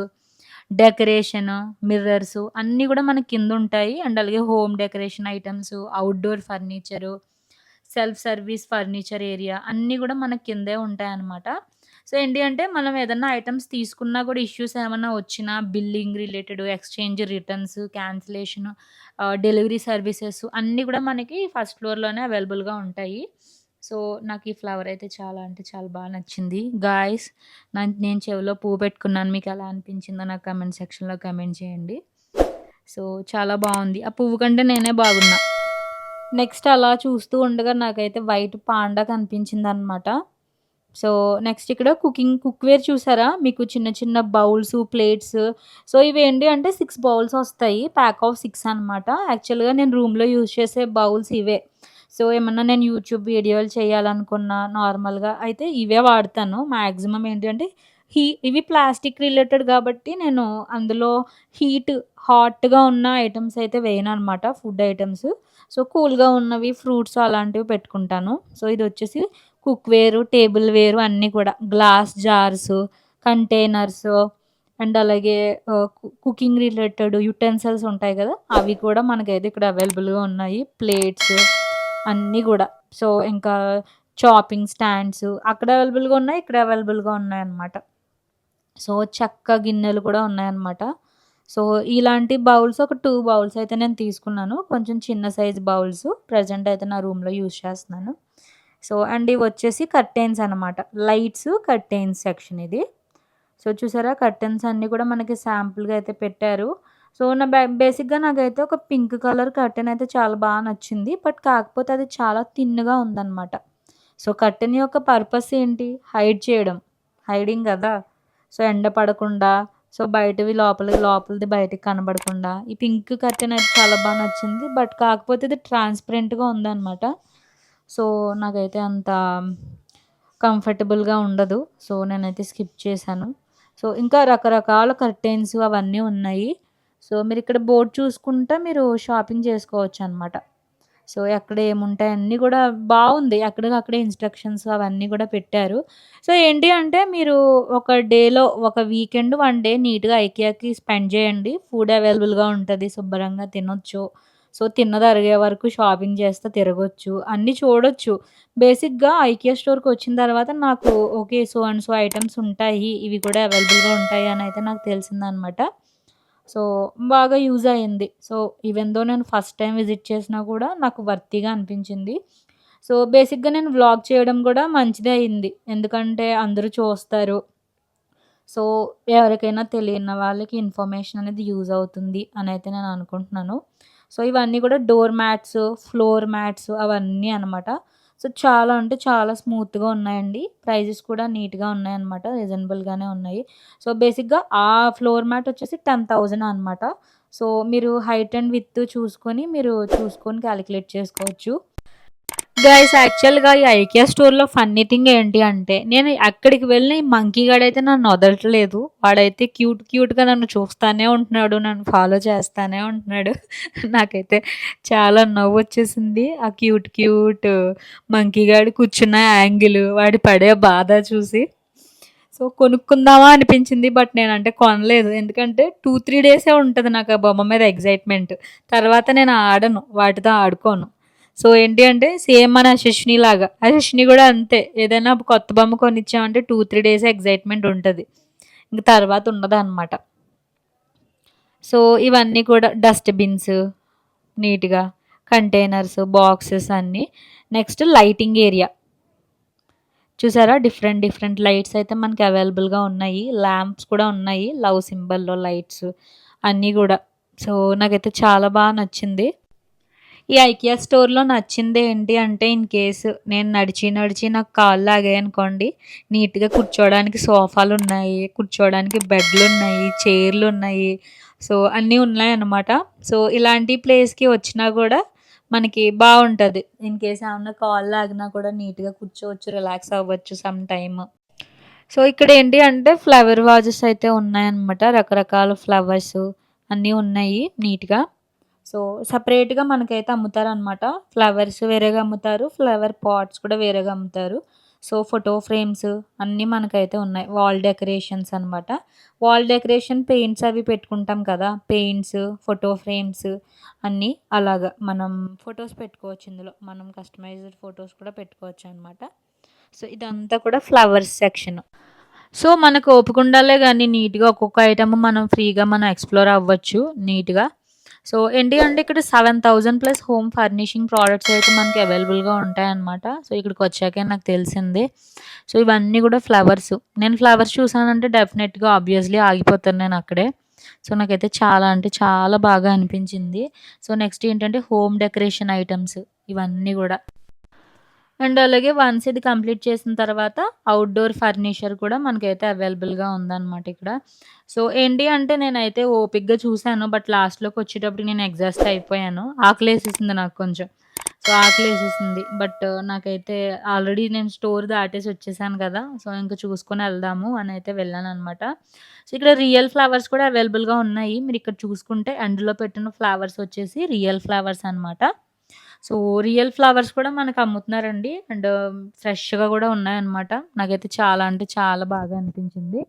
decoration, mirrors అన్నీ గూడా మనకి కిందుంటాయి. అండ్ అలాగే home decoration items, outdoor furniture, self service furniture area అన్నీ గూడా మనకి కిందే ఉంటాయన్నమాట. సో, ఏంటి అంటే మనం ఏదన్నా ఐటెమ్స్ తీసుకున్నా గూడా ఇష్యూస్ ఏమన్నా వచ్చినా billing related, exchange, returns, cancellation, delivery services అన్నీ గూడా మనకి ఫస్ట్ ఫ్లోర్‌లోనే అవైలబుల్‌గా ఉంటాయి. సో, నాకు ఈ ఫ్లవర్ అయితే చాలా అంటే చాలా బా నచ్చింది. గాయ్స్ నేను చెవిలో పువ్వు పెట్టుకున్నాను. మీకెలా అనిపించిందో నాకు కామెంట్ సెక్షన్‌లో కామెంట్ చేయండి. సో, చాలా బావుంది. ఆ పువ్వు కంటే నేనే బాగున్నా. నెక్స్ట్ అలా చూస్తూ ఉండగా నాకైతే వైట్ పాండా కనిపించిందనమాట. సో, నెక్స్ట్ ఇక్కడ కుక్‌వేర్ చూసారా? మీకు చిన్న చిన్న బౌల్సు, ప్లేట్స్. సో, ఇవేంటి అంటే 6 బౌల్స్ ఒస్తాయి. ప్యాక్ ఆఫ్ 6 అనమాట. యాక్చువల్‌గా నేను రూమ్‌లో యూజ్ చేసే బౌల్స్ ఇవే. సో, ఏమన్నా నేను యూట్యూబ్ వీడియోలు చేయాలనుకున్నా నార్మల్‌గా అయితే ఇవే వాడతాను. మాక్సిమం ఏంటి అంటే ఇవి ప్లాస్టిక్ రిలేటెడ్ గాబట్టి నేను అందులో హీట్ హాట్‌గా ఉన్న ఐటెమ్స్ అయితే వేయననమాట. Food items. సో, కూల్‌గా ఉన్నవి ఫ్రూట్స్ అలాంటివి పెట్టుకుంటాను. సో, ఇదొచ్చేసి కుక్‌వేరు, టేబుల్ వేరు అన్నీ కూడా. గ్లాస్ జార్సు, కంటైనర్సు అండ్ అలాగే కుకింగ్ రిలేటెడ్ యుటెన్సిల్స్ ఉంటాయి గదా! అవి కూడా మనకైతే ఇక్కడ అవైలబుల్‌గా ఉన్నాయి. ప్లేట్స్ అన్నీ గూడా. సో, ఇంకా చాపింగ్ స్టాండ్స్ అక్కడ అవైలబుల్‌గా ఉన్నాయి. ఇక్కడ అవైలబుల్‌గా ఉన్నాయన్నమాట. సో, చెక్క గిన్నెలు కూడా ఉన్నాయన్నమాట. సో, ఇలాంటి బౌల్స్ ఒక 2 బౌల్స్ అయితే నేను తీసుకున్నాను. కొంచెం చిన్న సైజ్ బౌల్స్. ప్రెజెంట్ అయితే నా రూమ్‌లో యూజ్ చేస్తున్నాను. సో, అండ్ ఇవొచ్చేసి కర్టెన్స్ అనమాట. లైట్స్, కర్టెన్స్ సెక్షన్ ఇది. సో, చూసారా కర్టెన్స్ అన్నీ కూడా మనకి శాంపుల్‌గా అయితే పెట్టారు. సో, నా బేసిక్‌గా నాకైతే ఒక పింక్ కలర్ కర్టెన్ అయితే చాలా బా నచ్చింది. బట్ కాకపోతే అది చాలా థిన్‌గా ఉందనమాట. సో, కర్టెన్ యొక్క పర్పస్ ఏంటి? హైడ్ చేయడం. హైడింగ్ గదా! సో, ఎండ పడకుండా, సో, బయటవి లోపలివి, లోపలిది బయటికి కనబడకుండా. ఈ పింక్ కర్టెన్ అయితే చాలా బా నచ్చింది. బట్ కాకపోతే ఇది ట్రాన్స్‌పరెంట్‌గా ఉందనమాట. సో, నాకైతే అంత కంఫర్టబుల్‌గా ఉండదు. సో, నేనైతే స్కిప్ చేశాను. సో, ఇంకా రకరకాల కర్టెన్స్ అవన్నీ ఉన్నాయి. సో, మీరిక్కడ బోర్డ్ చూసుకుంటే మీరు షాపింగ్ చేసుకోవచ్చనమాట. సో, ఎక్కడ ఏముంటాయి అన్నీ గూడా బావుంది. అక్కడికక్కడే ఇన్‌స్ట్రక్షన్స్ అవన్నీ గూడా పెట్టారు. సో, ఏంటి అంటే మీరు ఒక డేలో ఒక వీకెండ్ 1 డే నీట్‌గా ఐకియాకి స్పెండ్ చేయండి. ఫుడ్ అవైలబుల్‌గా ఉంటది. శుభ్రంగా తినొచ్చు. సో, తిన్నది అరిగే వరకు షాపింగ్ చేస్తా తిరగొచ్చు. అన్నీ చూడొచ్చు. బేసిక్‌గా ఐకియా స్టోర్‌కొచ్చిన తర్వాత నాకు okay. So and so items ఉంటాయి. ఇవి కూడా అవైలబుల్‌గా ఉంటాయి అనయితే నాకు తెలిసిందనమాట. సో, బాగా యూజ్ అయింది. సో, ఈవెన్ దో నేను ఫస్ట్ టైమ్ విజిట్ చేసినా కూడా నాకు వర్తీగా అనిపించింది. సో, బేసిక్‌గా నేను వ్లాగ్ చేయడం గూడా మంచిదే అయింది. ఎందుకంటే అందరూ చూస్తారు. సో, ఎవరికైనా తెలియని వాళ్ళకి ఇన్ఫర్మేషన్ అనేది యూజ్ అవుతుంది అనైతే నేను అనుకుంటున్నాను. సో, ఇవన్నీ కూడా డోర్ మ్యాట్స్, ఫ్లోర్ మ్యాట్స్ అవన్నీ అనమాట. సో, చాలా అంటే చాలా స్మూత్‌గా ఉన్నాయండి. ప్రైజెస్ కూడా నీట్‌గా ఉన్నాయన్నమాట. రీజనబుల్‌గానే ఉన్నాయి. సో, బేసిక్‌గా ఆ ఫ్లోర్ మ్యాట్ వచ్చేసి 10,000 అనమాట. సో, మీరు హైట్ అండ్ విడ్త్ చూసుకొని మీరు చూసుకొని కాలిక్యులేట్ చేసుకోవచ్చు. గైస్ యాక్చువల్‌గా ఈ ఐకియా స్టోర్‌లో ఫన్నీ థింగ్ ఏంటి అంటే, నేను అక్కడికి వెళ్ళిన ఈ మంకీ గాడైతే నన్ను వదలట్లేదు. వాడైతే క్యూట్‌గా నన్ను చూస్తానే ఉంటున్నాడు. నన్ను ఫాలో చేస్తానే ఉంటున్నాడు. నాకైతే చాలా నవ్వొచ్చేసింది. ఆ క్యూట్ మంకీ గాడు కూర్చున్న యాంగిల్, వాడు పడే బాధ చూసి. సో, కొనుక్కుందామా అనిపించింది. బట్ నేనంటే కొనలేదు. ఎందుకంటే 2, 3 డేసే ఉంటది నాకు ఆ బొమ్మ మీద ఎక్సైట్‌మెంట్. తర్వాత నేను ఆడను. వాటితో ఆడుకోను. సో, ఏంటి అంటే సేమ్ మన యశస్విని లాగా. ఆ యశస్విని గూడా అంతే. ఏదైనా కొత్త బొమ్మ కొనిచ్చామంటే 2, 3 డేసే ఎక్సైట్‌మెంట్ ఉంటది. ఇంక తర్వాత ఉండదనమాట. సో, ఇవన్నీ కూడా డస్ట్ బిన్స్ నీట్‌గా, కంటైనర్స్, బాక్సెస్ అన్నీ. Next lighting area. చూసారా? డిఫరెంట్ లైట్స్ అయితే మనకి అవైలబుల్‌గా ఉన్నాయి. ల్యాంప్స్ కూడా ఉన్నాయి. లవ్ సింబల్‌లో లైట్స్ అన్నీ గూడా. సో, నాకైతే చాలా నచ్చింది. ఈ ఐకియా స్టోర్‌లో నచ్చింది ఏంటి అంటే, ఇన్ కేస్ నేను నడిచి నాకు కాళ్ళు లాగాయనుకోండి, నీట్‌గా కూర్చోవడానికి సోఫాలున్నాయి, కూర్చోవడానికి బెడ్లున్నాయి, చైర్లున్నాయి. సో, అన్నీ ఉన్నాయన్నమాట. సో, ఇలాంటి ప్లేస్‌కి వచ్చినా గూడా మనకి బావుంటది. ఇన్ కేస్ ఏమన్నా కాళ్ళు లాగినా కూడా నీట్‌గా కూర్చోవచ్చు, రిలాక్స్ అవ్వచ్చు సమ్ టైమ్. సో, ఇక్కడేంటి అంటే ఫ్లవర్ వాజెస్ అయితే ఉన్నాయన్నమాట. రకరకాల ఫ్లవర్స్ అన్నీ ఉన్నాయి నీట్‌గా. సో, సెపరేట్‌గా మనకైతే అమ్ముతారనమాట. ఫ్లవర్స్ వేరేగా అమ్ముతారు. ఫ్లవర్ పాట్స్ కూడా వేరేగా అమ్ముతారు. సో, ఫోటో ఫ్రేమ్స్ అన్నీ మనకైతే ఉన్నాయి. వాల్ డెకరేషన్స్ అనమాట. వాల్ డెకరేషన్ పెయింట్స్ అవి పెట్టుకుంటాం కదా! పెయింట్స్, ఫోటో ఫ్రేమ్స్ అన్నీ అలాగా మనం ఫోటోస్ పెట్టుకోవచ్చు ఇందులో. మనం కస్టమైజ్డ్ ఫోటోస్ కూడా పెట్టుకోవచ్చనమాట. సో, ఇదంతా కూడా ఫ్లవర్స్ సెక్షన్. సో, మనకు ఓపిక ఉండాలే గానీ నీట్‌గా ఒక్కొక్క ఐటెమ్ మనం ఫ్రీగా మనం ఎక్స్‌ప్లోర్ అవ్వచ్చు నీట్‌గా. సో, ఏంటి అంటే ఇక్కడ 7,000 ప్లస్ హోమ్ ఫర్నిషింగ్ ప్రొడక్ట్స్ అయితే మనకి అవైలబుల్‌గా ఉంటాయన్నమాట. సో, ఇక్కడికొచ్చాకే నాకు తెలిసింది. సో, ఇవన్నీ గూడా ఫ్లవర్స్. నేను ఫ్లవర్స్ చూసానంటే డెఫినెట్‌గా ఆబ్వియస్‌లీ ఆగిపోతాను నేనక్కడే. సో, నాకైతే చాలా అంటే చాలా బాగా అనిపించింది. సో, నెక్స్ట్ ఏంటంటే హోమ్ డెకరేషన్ ఐటెమ్స్ ఇవన్నీ గూడా. అండ్ అలాగే వన్స్ ఇది కంప్లీట్ చేసిన తర్వాత ఔట్‌డోర్ ఫర్నిచర్ కూడా మనకైతే అవైలబుల్‌గా ఉందనమాట ఇక్కడ. సో, ఏంటి అంటే నేనైతే ఓపికగా చూసాను. బట్ లాస్ట్‌లోకొచ్చేటప్పటికి నేను ఎగ్జాస్ట్ అయిపోయాను. ఆకలేసేసింది నాకు కొంచెం. సో, ఆకలేసేసింది. బట్ నాకైతే ఆల్రెడీ నేను స్టోర్ దాటేసి వచ్చేసాను కదా! సో, ఇంక చూసుకొని ఎళ్దాము అనైతే వెళ్ళాననమాట. సో, ఇక్కడ రియల్ ఫ్లవర్స్ కూడా అవైలబుల్‌గా ఉన్నాయి. మీరిక్కడ చూసుకుంటే ఎండ్‌లో పెట్టిన ఫ్లవర్స్ వచ్చేసి రియల్ ఫ్లవర్స్ అనమాట. సో, రియల్ ఫ్లవర్స్ కూడా మనకు అమ్ముతున్నారండి. అండ్ ఫ్రెష్‌గా గూడా ఉన్నాయన్నమాట. నాకైతే చాలా అంటే చాలా బాగా అనిపించింది.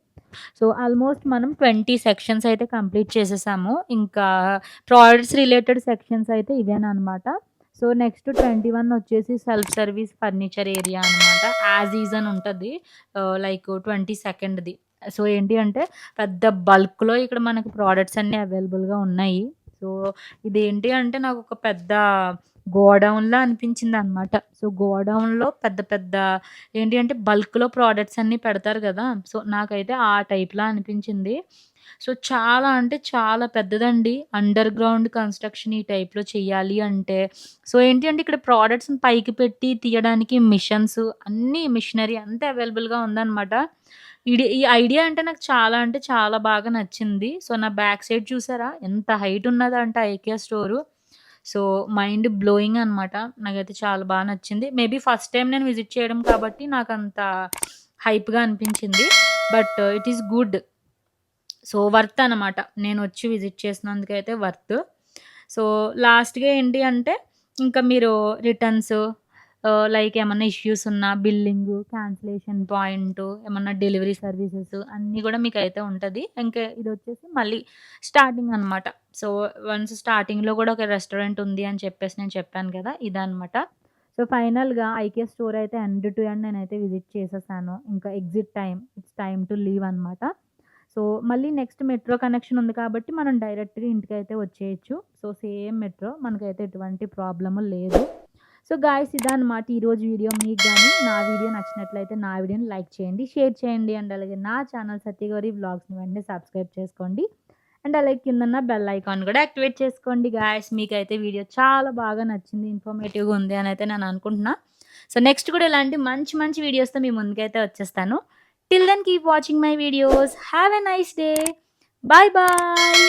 సో, ఆల్మోస్ట్ మనం 20 సెక్షన్స్ అయితే కంప్లీట్ చేసేసాము. ఇంకా ప్రొడక్ట్స్ రిలేటెడ్ సెక్షన్స్ అయితే ఇవేననమాట. సో, నెక్స్ట్ 21 వచ్చేసి సెల్ఫ్ సర్వీస్ ఫర్నిచర్ ఏరియా అనమాట. యాజ్ ఈజ్ అని ఉంటది. లైక్ 22nd సో, ఏంటి అంటే పెద్ద బల్క్‌లో ఇక్కడ మనకు ప్రొడక్ట్స్ అన్నీ అవైలబుల్‌గా ఉన్నాయి. సో, ఇదేంటి అంటే నాకొక పెద్ద గోడౌన్‌లా అనిపించిందనమాట. సో, గోడౌన్‌లో పెద్ద పెద్ద ఏంటి అంటే బల్క్‌లో ప్రొడక్ట్స్ అన్నీ పెడతారు గదా! సో, నాకైతే ఆ టైప్‌లా అనిపించింది. సో, చాలా అంటే చాలా పెద్దదండి. అండర్ గ్రౌండ్ కన్‌స్ట్రక్షన్ ఈ టైప్‌లో చెయ్యాలి అంటే, సో, ఏంటి అంటే ఇక్కడ ప్రొడక్ట్స్‌ని పైకి పెట్టి తీయడానికి మిషన్స్ అన్నీ మిషనరీ అంతా అవైలబుల్‌గా ఉందనమాట. ఈ ఐడియా అంటే చాలా బాగా నచ్చింది. సో, నా బ్యాక్ సైడ్ చూసారా ఎంత హైట్ ఉన్నదంటే IKEA store. So, mind blowing అనమాట. నాకైతే చాలా నచ్చింది. మేబీ ఫస్ట్ టైమ్ నేను విజిట్ చేయడం కాబట్టి నాకంత హైప్‌గా అనిపించింది. But it is good. So, worth అనమాట. నేనొచ్చి విజిట్ చేసినందుకైతే వర్త్. సో, లాస్ట్‌గా ఏంటి అంటే, ఇంకా మీరు రిటర్న్స్ లైక్ ఏమన్నా ఇష్యూస్ ఉన్నా బిల్లింగు, క్యాన్సిలేషన్ పాయింటు, ఏమన్నా డెలివరీ సర్వీసెస్ అన్నీ గూడా మీకైతే ఉంటది. ఇంకా ఇదొచ్చేసి మళ్ళీ స్టార్టింగ్ అనమాట. సో, వన్స్ స్టార్టింగ్‌లో గూడా ఒక రెస్టారెంట్ ఉంది అని చెప్పేసి నేను చెప్పాను కదా! ఇదనమాట. సో, ఫైనల్‌గా ఐకియా స్టోర్ అయితే ఎండ్ టు ఎండ్ నేనైతే విజిట్ చేసేసాను. ఇంకా exit time, it's time to leave అనమాట. సో, మళ్ళీ నెక్స్ట్ మెట్రో కనెక్షన్ ఉంది కాబట్టి మనం డైరెక్ట్‌గా ఇంటికైతే వచ్చేయొచ్చు. సో, సేమ్ మెట్రో మనకైతే ఎటువంటి ప్రాబ్లము లేదు. సో గాయ్స్ ఇదన్నమాట ఈరోజు వీడియో. మీకు గాని నా వీడియో నచ్చినట్లయితే నా వీడియోని లైక్ చేయండి, షేర్ చేయండి. అండ్ అలాగే నా ఛానల్ సత్యగౌరి వ్లాగ్స్‌ని వెంటనే సబ్స్క్రైబ్ చేసుకోండి. అండ్ అలాగే కిందన్న బెల్ ఐకాన్ కూడా యాక్టివేట్ చేసుకోండి గాయ్స్. మీకైతే వీడియో చాలా బాగా నచ్చింది, ఇన్ఫర్మేటివ్‌గా ఉంది అనైతే నేను అనుకుంటున్నా. సో నెక్స్ట్ కూడా ఇలాంటి మంచి మంచి వీడియోస్‌తో మీ ముందుకైతే వచ్చేస్తాను. Till then keep watching my videos. Have a nice day. Bye bye.